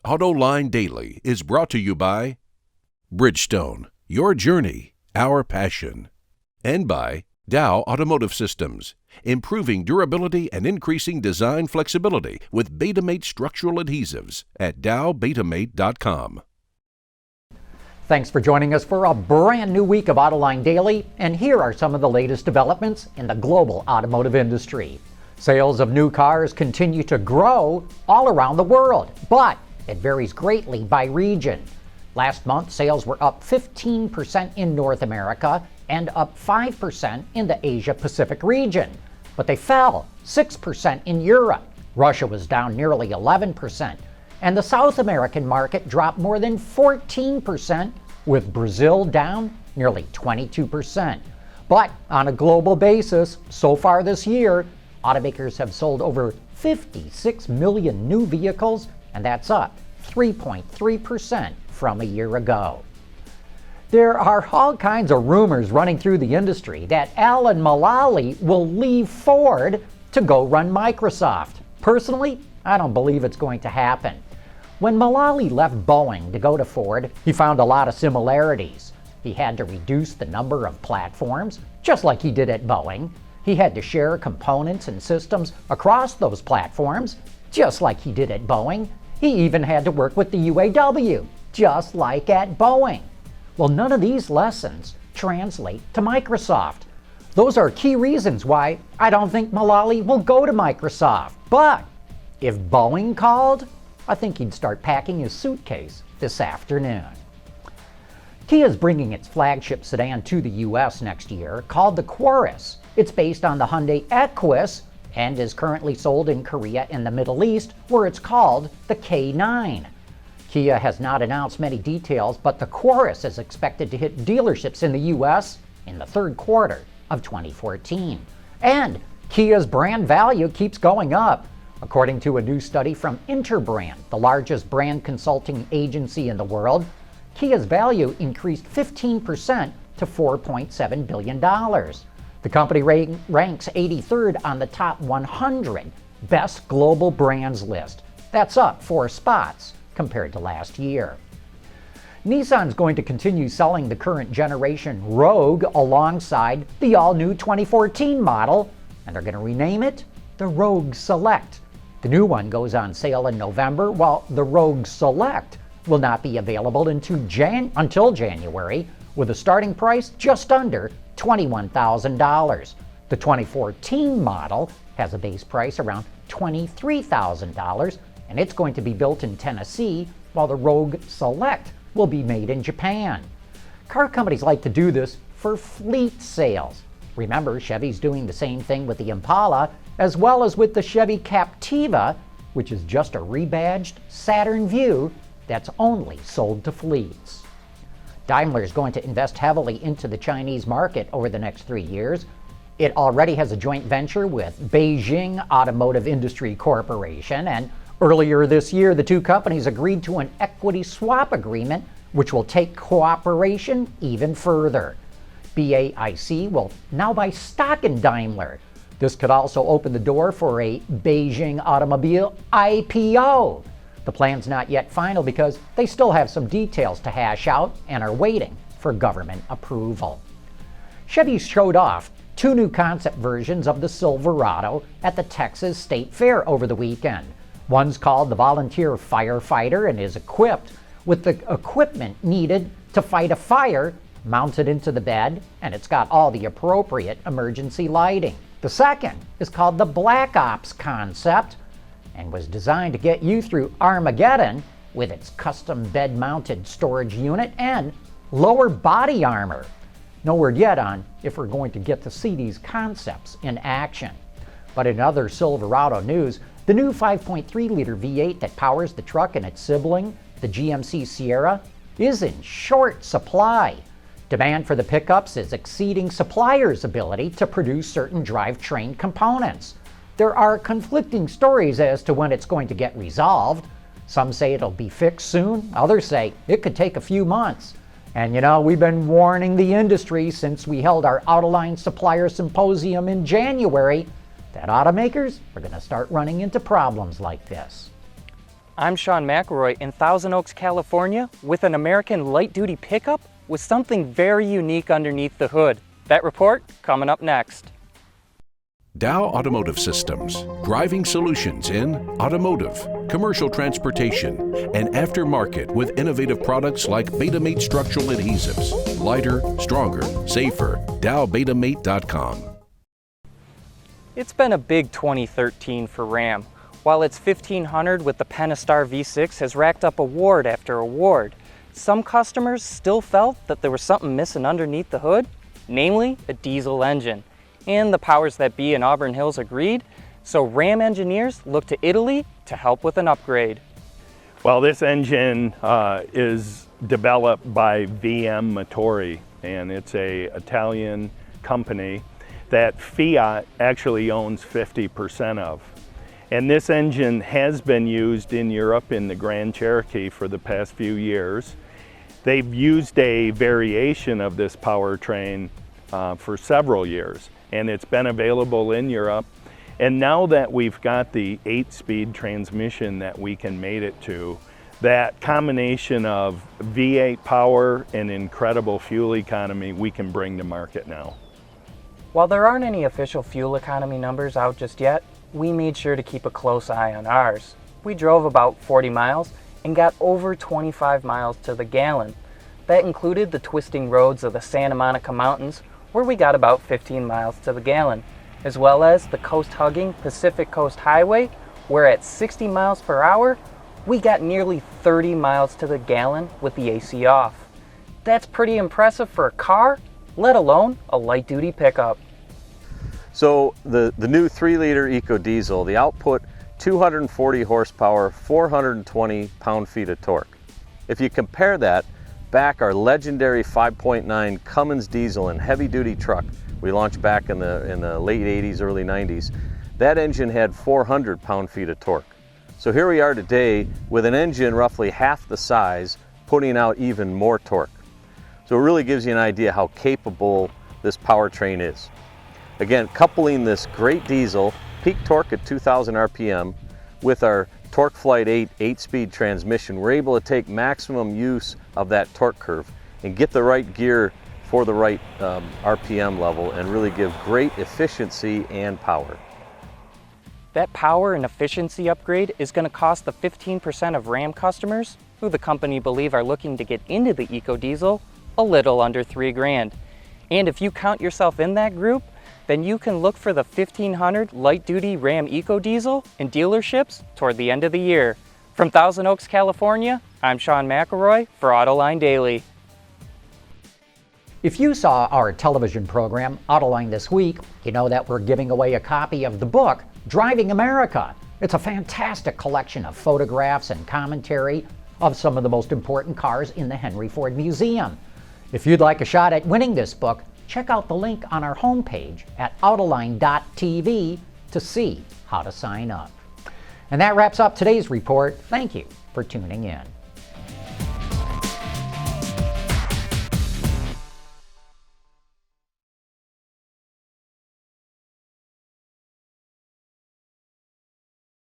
Autoline Daily is brought to you by Bridgestone, your journey, our passion, and by Dow Automotive Systems, improving durability and increasing design flexibility with Betamate structural adhesives at dowbetamate.com. Thanks for joining us for a brand new week of Autoline Daily, and here are some of the latest developments in the global automotive industry. Sales of new cars continue to grow all around the world, but it varies greatly by region. Last month, sales were up 15% in North America and up 5% in the Asia-Pacific region, but they fell 6% in Europe. Russia was down nearly 11%, and the South American market dropped more than 14%, with Brazil down nearly 22%. But on a global basis, so far this year, automakers have sold over 56 million new vehicles, and that's up 3.3% from a year ago. There are all kinds of rumors running through the industry that Alan MULALLY will leave Ford to go run Microsoft. Personally, I don't believe it's going to happen. When MULALLY left Boeing to go to Ford, he found a lot of similarities. He had to reduce the number of platforms, just like he did at Boeing. He had to share components and systems across those platforms, just like he did at Boeing. He even had to work with the UAW, just like at Boeing. Well, none of these lessons translate to Microsoft. Those are key reasons why I don't think MULALLY will go to Microsoft. But if Boeing called, I think he'd start packing his suitcase this afternoon. Kia is bringing its flagship sedan to the U.S. next year, called the Quoris. It's based on the Hyundai Equus and is currently sold in Korea and the Middle East, where it's called the K9. Kia has not announced many details, but the Quoris is expected to hit dealerships in the U.S. in the third quarter of 2014. And Kia's brand value keeps going up. According to a new study from Interbrand, the largest brand consulting agency in the world, Kia's value increased 15% to $4.7 billion. The company ranks 83rd on the top 100 best global brands list. That's up 4 spots compared to last year. Nissan's going to continue selling the current generation Rogue alongside the all-new 2014 model, and they're going to rename it the Rogue Select. The new one goes on sale in November, while the Rogue Select will not be available until January, with a starting price just under $21,000. The 2014 model has a base price around $23,000, and it's going to be built in Tennessee, while the Rogue Select will be made in Japan. Car companies like to do this for fleet sales. Remember, Chevy's doing the same thing with the Impala, as well as with the Chevy Captiva, which is just a rebadged Saturn Vue that's only sold to fleets. Daimler is going to invest heavily into the Chinese market over the next 3 years. It already has a joint venture with Beijing Automotive Industry Corporation, and earlier this year, the two companies agreed to an equity swap agreement, which will take cooperation even further. BAIC will now buy stock in Daimler. This could also open the door for a Beijing automobile IPO. The plan's not yet final because they still have some details to hash out and are waiting for government approval. Chevy showed off 2 new concept versions of the Silverado at the Texas State Fair over the weekend. One's called the Volunteer Firefighter and is equipped with the equipment needed to fight a fire mounted into the bed, and it's got all the appropriate emergency lighting. The second is called the Black Ops concept and was designed to get you through Armageddon with its custom bed-mounted storage unit and lower body armor. No word yet on if we're going to get to see these concepts in action. But in other Silverado news, the new 5.3-liter V8 that powers the truck and its sibling, the GMC Sierra, is in short supply. Demand for the pickups is exceeding suppliers' ability to produce certain drivetrain components. There are conflicting stories as to when it's going to get resolved. Some say it'll be fixed soon, others say it could take a few months. And you know, we've been warning the industry since we held our Autoline Supplier Symposium in January that automakers are going to start running into problems like this. I'm Sean McElroy in Thousand Oaks, California with an American light-duty pickup with something very unique underneath the hood. That report coming up next. Dow Automotive Systems, driving solutions in automotive, commercial transportation, and aftermarket with innovative products like Betamate structural adhesives. Lighter, stronger, safer. DowBetamate.com. It's been a big 2013 for Ram. While its 1500 with the Pentastar V6 has racked up award after award, some customers still felt that there was something missing underneath the hood, namely a diesel engine. And the powers that be in Auburn Hills agreed, so Ram engineers looked to Italy to help with an upgrade. Well, this engine is developed by VM Motori, and it's an Italian company that Fiat actually owns 50% of. And this engine has been used in Europe in the Grand Cherokee for the past few years. They've used a variation of this powertrain for several years, and it's been available in Europe. And now that we've got the 8-speed transmission that we can mate it to, that combination of V8 power and incredible fuel economy we can bring to market now. While there aren't any official fuel economy numbers out just yet, we made sure to keep a close eye on ours. We drove about 40 miles and got over 25 miles to the gallon. That included the twisting roads of the Santa Monica Mountains, where we got about 15 miles to the gallon, as well as the coast-hugging Pacific Coast Highway, where at 60 miles per hour, we got nearly 30 miles to the gallon with the AC off. That's pretty impressive for a car, let alone a light-duty pickup. So the new 3-liter EcoDiesel, the output 240 horsepower, 420 pound-feet of torque. If you compare that back our legendary 5.9 Cummins diesel and heavy-duty truck we launched back in the late 80s, early 90s, that engine had 400 pound-feet of torque. So here we are today with an engine roughly half the size, putting out even more torque. So it really gives you an idea how capable this powertrain is. Again, coupling this great diesel, peak torque at 2,000 RPM, with our TorqueFlite 8 8-speed transmission, we're able to take maximum use of that torque curve and get the right gear for the right RPM level and really give great efficiency and power. That power and efficiency upgrade is going to cost the 15% of Ram customers, who the company believe are looking to get into the EcoDiesel, a little under $3,000. And if you count yourself in that group, then you can look for the 1500 light-duty Ram EcoDiesel in dealerships toward the end of the year. From Thousand Oaks, California, I'm Sean McElroy for Autoline Daily. If you saw our television program, Autoline This Week, you know that we're giving away a copy of the book, Driving America. It's a fantastic collection of photographs and commentary of some of the most important cars in the Henry Ford Museum. If you'd like a shot at winning this book, check out the link on our homepage at autoline.tv to see how to sign up. And that wraps up today's report. Thank you for tuning in.